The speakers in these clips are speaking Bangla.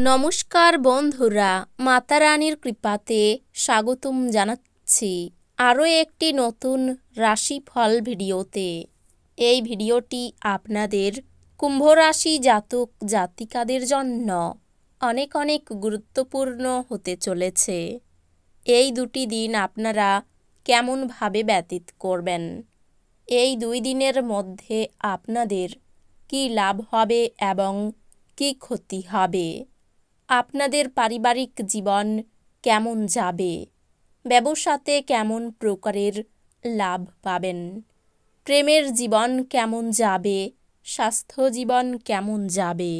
নমস্কার বন্ধুরা, মাতা রানীর কৃপাতে স্বাগতম জানাচ্ছি আরও একটি নতুন রাশিফল ভিডিওতে। এই ভিডিওটি আপনাদের কুম্ভ রাশি জাতক জাতিকাদের জন্য অনেক অনেক গুরুত্বপূর্ণ হতে চলেছে। এই দুটি দিন আপনারা কেমনভাবে ব্যতীত করবেন, এই 2 দিনের মধ্যে আপনাদের কি লাভ হবে এবং কি ক্ষতি হবে, আপনাদের পারিবারিক জীবন কেমন যাবে, ব্যবসাতে কেমন প্রকারের লাভ পাবেন, প্রেমের জীবন কেমন যাবে, স্বাস্থ্য জীবন কেমন যাবে,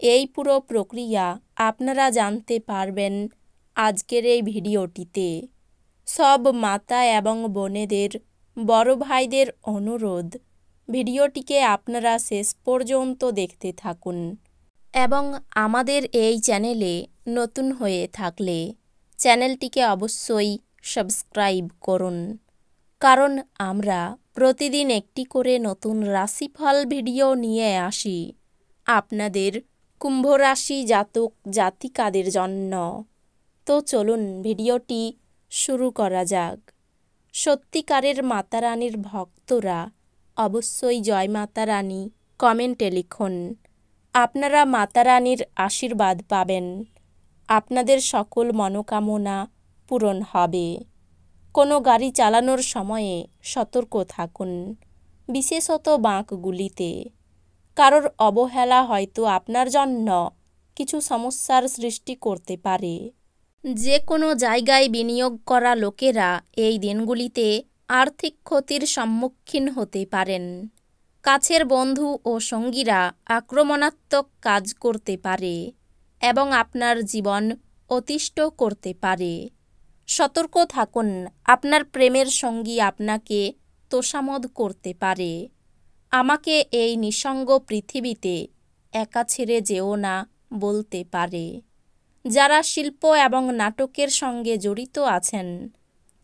এই পুরো প্রক্রিয়া আপনারা জানতে পারবেন আজকের এই ভিডিওটিতে। সব মাতা এবং বোনেদের, বড় ভাইদের অনুরোধ, ভিডিওটিকে আপনারা শেষ পর্যন্ত দেখতে থাকুন এবং আমাদের এই চ্যানেলে নতুন হয়ে থাকলে চ্যানেলটিকে অবশ্যই সাবস্ক্রাইব করুন, কারণ আমরা প্রতিদিন একটি করে নতুন রাশিফল ভিডিও নিয়ে আসি আপনাদের কুম্ভ রাশি জাতক জাতিকাদের জন্য। তো চলুন ভিডিওটি শুরু করা যাক। সত্যিকারের মাতা রানীর ভক্তরা অবশ্যই জয় মাতা রানী কমেন্টে লিখুন। আপনারা মাতা রানীর আশীর্বাদ পাবেন, আপনাদের সকল মনোকামনা পূরণ হবে। কোনো গাড়ি চালানোর সময়ে সতর্ক থাকুন, বিশেষত বাঁকগুলিতে। কারোর অবহেলা হয়তো আপনার জন্য কিছু সমস্যার সৃষ্টি করতে পারে। যে কোনো জায়গায় বিনিয়োগ করা লোকেরা এই দিনগুলিতে আর্থিক ক্ষতির সম্মুখীন হতে পারেন। কাছের বন্ধু ও সঙ্গীরা আক্রমণাত্মক কাজ করতে পারে এবং আপনার জীবন অতিষ্ঠ করতে পারে। সতর্ক থাকুন, আপনার প্রেমের সঙ্গী আপনাকে তোষামোদ করতে পারে। আমাকে এই নিঃসঙ্গ পৃথিবীতে একা ছেড়ে যেও না বলতে পারে। যারা শিল্প এবং নাটকের সঙ্গে জড়িত আছেন,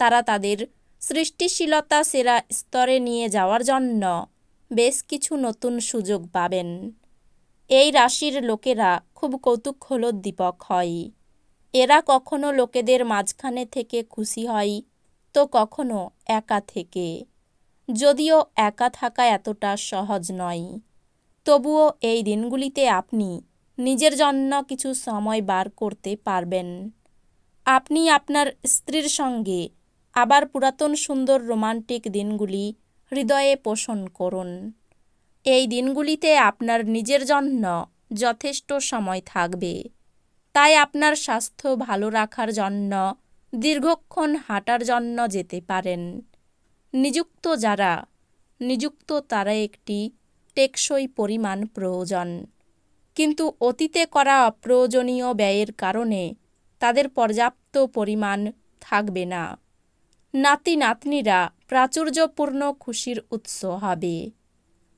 তারা তাদের সৃষ্টিশীলতা সেরা স্তরে নিয়ে যাওয়ার জন্য বেশ কিছু নতুন সুযোগ পাবেন। এই রাশির লোকেরা খুব কৌতূহলোদ্দীপক হয়। এরা কখনো লোকেদের মাঝখানে থেকে খুশি হয়, তো কখনো একা থেকে। যদিও একা থাকা এতটা সহজ নয়, তবুও এই দিনগুলিতে আপনি নিজের জন্য কিছু সময় বার করতে পারবেন। আপনি আপনার স্ত্রীর সঙ্গে আবার পুরাতন সুন্দর রোমান্টিক দিনগুলি হৃদয়ে পোষণ করুন। এই দিনগুলিতে আপনার নিজের জন্য যথেষ্ট সময় থাকবে, তাই আপনার স্বাস্থ্য ভালো রাখার জন্য দীর্ঘক্ষণ হাঁটার জন্য যেতে পারেন। নিযুক্ত তারা একটি টেকসই পরিমাণ প্রয়োজন, কিন্তু অতীতে করা অপ্রয়োজনীয় ব্যয়ের কারণে তাদের পর্যাপ্ত পরিমাণ থাকবে না। নাতি নাতনিরা প্রাচুর্যপূর্ণ খুশির উৎস হবে।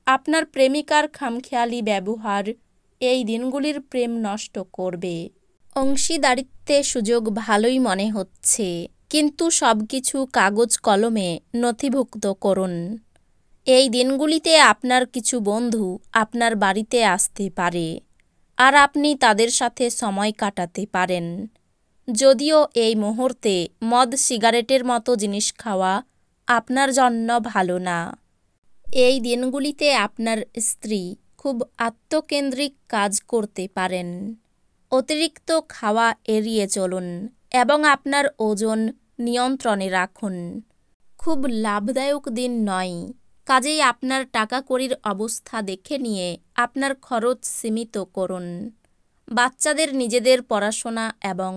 আপনার প্রেমিকার খামখেয়ালি ব্যবহার এই দিনগুলির প্রেম নষ্ট করবে। অংশীদারিত্বে সুযোগ ভালোই মনে হচ্ছে, কিন্তু সবকিছু কাগজ কলমে নথিভুক্ত করুন। এই দিনগুলিতে আপনার কিছু বন্ধু আপনার বাড়িতে আসতে পারে আর আপনি তাদের সাথে সময় কাটাতে পারেন। যদিও এই মুহূর্তে মদ সিগারেটের মতো জিনিস খাওয়া আপনার জন্য ভালো না। এই দিনগুলিতে আপনার স্ত্রী খুব আত্মকেন্দ্রিক কাজ করতে পারেন। অতিরিক্ত খাওয়া এড়িয়ে চলুন এবং আপনার ওজন নিয়ন্ত্রণে রাখুন। খুব লাভদায়ক দিন নয়, কাজেই আপনার টাকা কড়ির অবস্থা দেখে নিয়ে আপনার খরচ সীমিত করুন। বাচ্চাদের নিজেদের পড়াশোনা এবং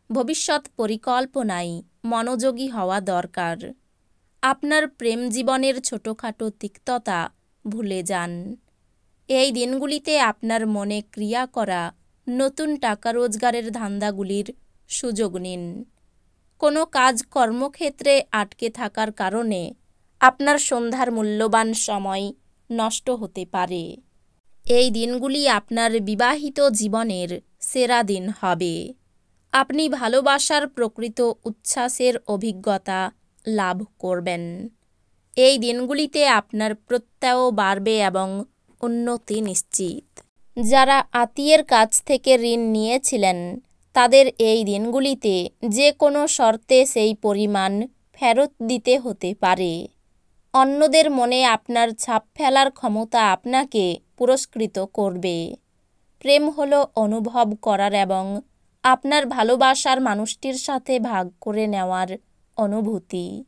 ভবিষ্যৎ পরিকল্পনায় মনোযোগী হওয়া দরকার। আপনার প্রেম জীবনের ছোটোখাটো তিক্ততা ভুলে যান। এই দিনগুলিতে আপনার মনে ক্রিয়া করা নতুন টাকা রোজগারের ধান্দাগুলির সুযোগ নিন। কোনো কাজ কর্মক্ষেত্রে আটকে থাকার কারণে আপনার সন্ধ্যার মূল্যবান সময় নষ্ট হতে পারে। এই দিনগুলি আপনার বিবাহিত জীবনের সেরা দিন হবে। আপনি ভালোবাসার প্রকৃত উচ্ছ্বাসের অভিজ্ঞতা লাভ করবেন। এই দিনগুলিতে আপনার প্রত্যয় বাড়বে এবং উন্নতি নিশ্চিত। যারা আত্মীয়ের কাছ থেকে ঋণ নিয়েছিলেন তাদের এই দিনগুলিতে যে কোনো শর্তে সেই পরিমাণ ফেরত দিতে হতে পারে। অন্যদের মনে আপনার ছাপ ফেলার ক্ষমতা আপনাকে পুরস্কৃত করবে। প্রেম হলো অনুভব করার এবং আপনার ভালোবাসার মানুষটির সাথে ভাগ করে নেওয়ার অনুভূতি।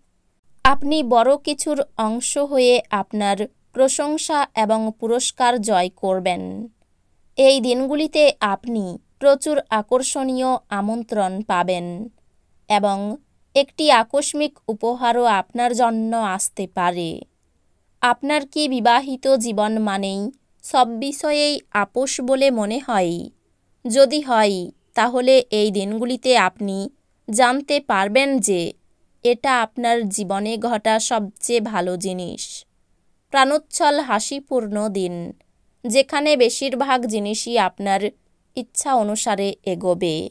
আপনি বড় কিছুর অংশ হয়ে আপনার প্রশংসা এবং পুরস্কার জয় করবেন। এই দিনগুলিতে আপনি প্রচুর আকর্ষণীয় আমন্ত্রণ পাবেন এবং একটি আকস্মিক উপহারও আপনার জন্য আসতে পারে। আপনার কি বিবাহিত জীবন মানেই সব বিষয়েই আপোষ বলে মনে হয়? যদি হয়, তাহলে এই দিনগুলিতে আপনি জানতে পারবেন যে এটা আপনার জীবনে ঘটা সবচেয়ে ভালো জিনিস। প্রাণোচ্ছল হাসিপূর্ণ দিন, যেখানে বেশিরভাগ জিনিসই আপনার ইচ্ছা অনুসারে এগোবে।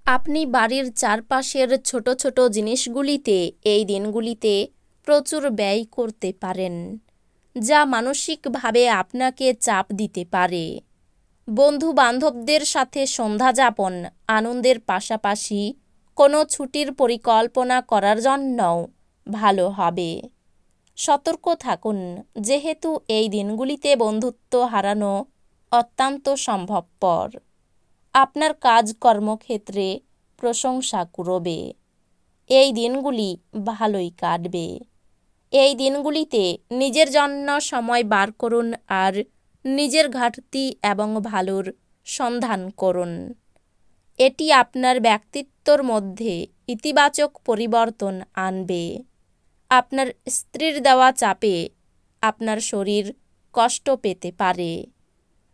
আপনি বাড়ির চারপাশের ছোট ছোট জিনিসগুলিতে এই দিনগুলিতে প্রচুর ব্যয় করতে পারেন, যা মানসিকভাবে আপনাকে চাপ দিতে পারে। বন্ধু বান্ধবদের সাথে সন্ধ্যাযাপন আনন্দের পাশাপাশি কোনো ছুটির পরিকল্পনা করার জন্যও ভালো হবে। সতর্ক থাকুন, যেহেতু এই দিনগুলিতে বন্ধুত্ব হারানো অত্যন্ত সম্ভবপর। আপনার কাজকর্মক্ষেত্রে প্রশংসা কুড়োবে। এই দিনগুলি ভালোই কাটবে। এই দিনগুলিতে নিজের জন্য সময় বার করুন আর নিজের ঘাটতি এবং ভালোর সন্ধান করুন। এটি আপনার ব্যক্তিত্বর মধ্যে ইতিবাচক পরিবর্তন আনবে। আপনার স্ত্রীর দেওয়া চাপে আপনার শরীর কষ্ট পেতে পারে।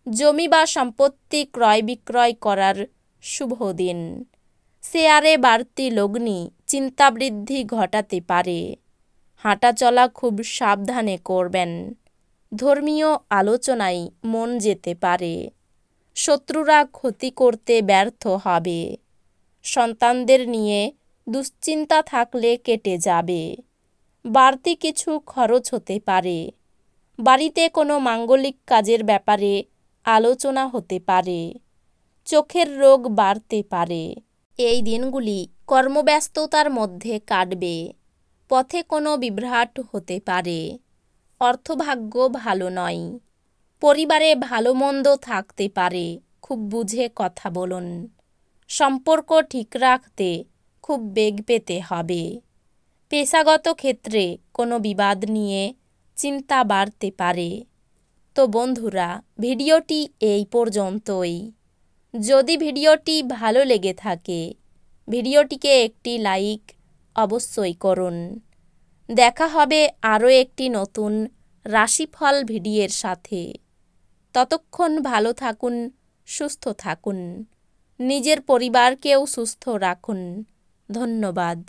জমি বা সম্পত্তি ক্রয় বিক্রয় করার শুভ দিন। শেয়ারে বাড়তি লগ্নি চিন্তা বৃদ্ধি ঘটাতে পারে। হাঁটাচলা খুব সাবধানে করবেন। ধর্মীয় আলোচনায় মন যেতে পারে। শত্রুরা ক্ষতি করতে ব্যর্থ হবে। সন্তানদের নিয়ে দুশ্চিন্তা থাকলে কেটে যাবে। বাড়তি কিছু খরচ হতে পারে। বাড়িতে কোনো মাঙ্গলিক কাজের ব্যাপারে আলোচনা হতে পারে। চোখের রোগ বাড়তে পারে। এই দিনগুলি কর্মব্যস্ততার মধ্যে কাটবে। পথে কোনো বিভ্রাট হতে পারে। অর্থভাগ্য ভালো নয়। পরিবারে ভালো মন্দ থাকতে পারে, খুব বুঝে কথা বলুন। সম্পর্ক ঠিক রাখতে খুব বেগ পেতে হবে। পেশাগত ক্ষেত্রে কোনো বিবাদ নিয়ে চিন্তা বাড়তে পারে। তো বন্ধুরা, ভিডিওটি এই পর্যন্তই। যদি ভিডিওটি ভালো লেগে থাকে, ভিডিওটিকে একটি লাইক অবশ্যই করুন। দেখা হবে আরও একটি নতুন রাশিফল ভিডিওর সাথে। ততক্ষণ ভালো থাকুন, সুস্থ থাকুন। নিজের পরিবারকেও সুস্থ রাখুন। ধন্যবাদ।